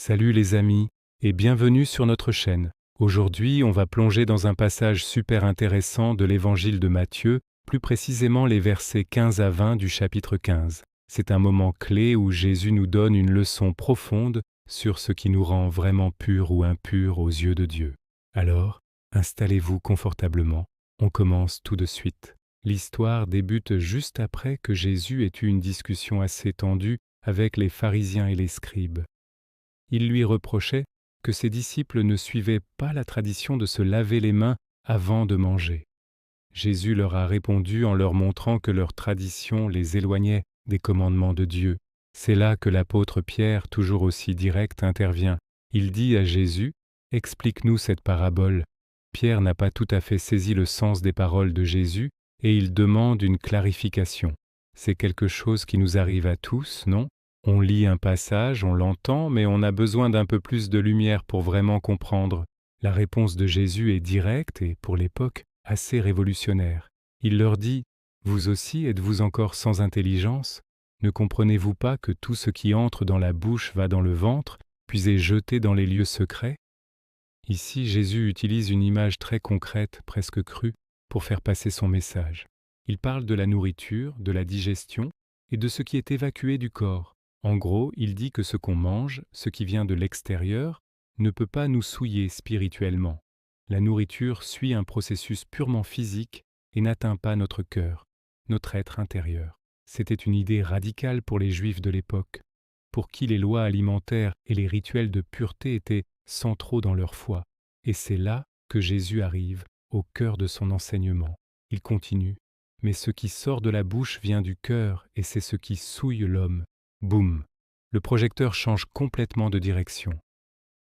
Salut les amis et bienvenue sur notre chaîne. Aujourd'hui, on va plonger dans un passage super intéressant de l'évangile de Matthieu, plus précisément les versets 15 à 20 du chapitre 15. C'est un moment clé où Jésus nous donne une leçon profonde sur ce qui nous rend vraiment purs ou impurs aux yeux de Dieu. Alors, installez-vous confortablement. On commence tout de suite. L'histoire débute juste après que Jésus ait eu une discussion assez tendue avec les pharisiens et les scribes. Il lui reprochait que ses disciples ne suivaient pas la tradition de se laver les mains avant de manger. Jésus leur a répondu en leur montrant que leur tradition les éloignait des commandements de Dieu. C'est là que l'apôtre Pierre, toujours aussi direct, intervient. Il dit à Jésus « Explique-nous cette parabole ». Pierre n'a pas tout à fait saisi le sens des paroles de Jésus et il demande une clarification. C'est quelque chose qui nous arrive à tous, non ? On lit un passage, on l'entend, mais on a besoin d'un peu plus de lumière pour vraiment comprendre. La réponse de Jésus est directe et, pour l'époque, assez révolutionnaire. Il leur dit « Vous aussi êtes-vous encore sans intelligence ? Ne comprenez-vous pas que tout ce qui entre dans la bouche va dans le ventre, puis est jeté dans les lieux secrets ?» Ici, Jésus utilise une image très concrète, presque crue, pour faire passer son message. Il parle de la nourriture, de la digestion et de ce qui est évacué du corps. En gros, il dit que ce qu'on mange, ce qui vient de l'extérieur, ne peut pas nous souiller spirituellement. La nourriture suit un processus purement physique et n'atteint pas notre cœur, notre être intérieur. C'était une idée radicale pour les Juifs de l'époque, pour qui les lois alimentaires et les rituels de pureté étaient centraux dans leur foi. Et c'est là que Jésus arrive, au cœur de son enseignement. Il continue « Mais ce qui sort de la bouche vient du cœur, et c'est ce qui souille l'homme. » Boum! Le projecteur change complètement de direction.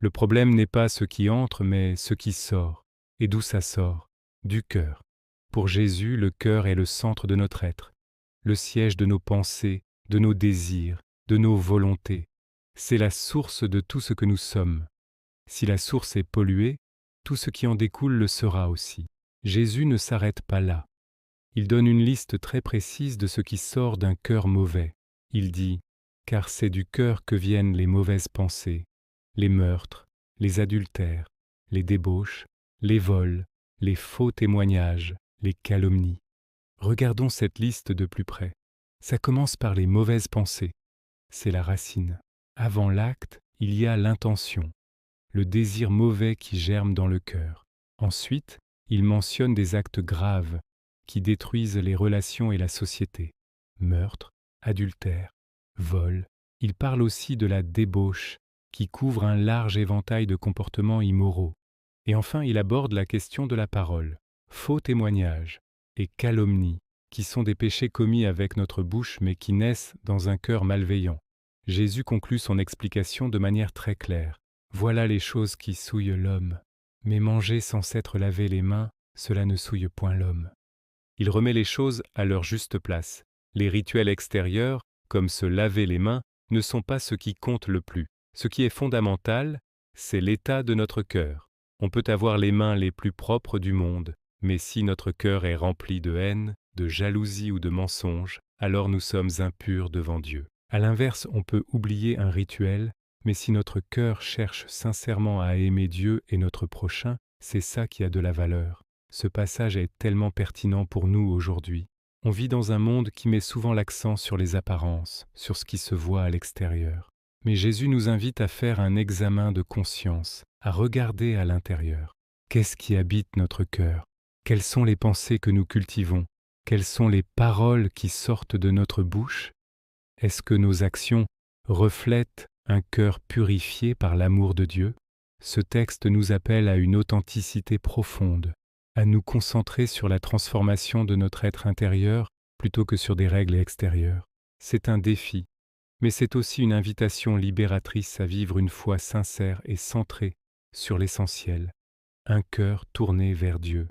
Le problème n'est pas ce qui entre, mais ce qui sort. Et d'où ça sort? Du cœur. Pour Jésus, le cœur est le centre de notre être, le siège de nos pensées, de nos désirs, de nos volontés. C'est la source de tout ce que nous sommes. Si la source est polluée, tout ce qui en découle le sera aussi. Jésus ne s'arrête pas là. Il donne une liste très précise de ce qui sort d'un cœur mauvais. Il dit « Car c'est du cœur que viennent les mauvaises pensées, les meurtres, les adultères, les débauches, les vols, les faux témoignages, les calomnies. » Regardons cette liste de plus près. Ça commence par les mauvaises pensées. C'est la racine. Avant l'acte, il y a l'intention, le désir mauvais qui germe dans le cœur. Ensuite, il mentionne des actes graves qui détruisent les relations et la société. Meurtre, adultère, vol. Il parle aussi de la débauche, qui couvre un large éventail de comportements immoraux. Et enfin, il aborde la question de la parole, faux témoignages et calomnies, qui sont des péchés commis avec notre bouche mais qui naissent dans un cœur malveillant. Jésus conclut son explication de manière très claire. Voilà les choses qui souillent l'homme. Mais manger sans s'être lavé les mains, cela ne souille point l'homme. Il remet les choses à leur juste place. Les rituels extérieurs, comme se laver les mains, ne sont pas ce qui compte le plus. Ce qui est fondamental, c'est l'état de notre cœur. On peut avoir les mains les plus propres du monde, mais si notre cœur est rempli de haine, de jalousie ou de mensonge, alors nous sommes impurs devant Dieu. À l'inverse, on peut oublier un rituel, mais si notre cœur cherche sincèrement à aimer Dieu et notre prochain, c'est ça qui a de la valeur. Ce passage est tellement pertinent pour nous aujourd'hui. On vit dans un monde qui met souvent l'accent sur les apparences, sur ce qui se voit à l'extérieur. Mais Jésus nous invite à faire un examen de conscience, à regarder à l'intérieur. Qu'est-ce qui habite notre cœur? Quelles sont les pensées que nous cultivons? Quelles sont les paroles qui sortent de notre bouche? Est-ce que nos actions reflètent un cœur purifié par l'amour de Dieu? Ce texte nous appelle à une authenticité profonde, à nous concentrer sur la transformation de notre être intérieur plutôt que sur des règles extérieures. C'est un défi, mais c'est aussi une invitation libératrice à vivre une foi sincère et centrée sur l'essentiel, un cœur tourné vers Dieu.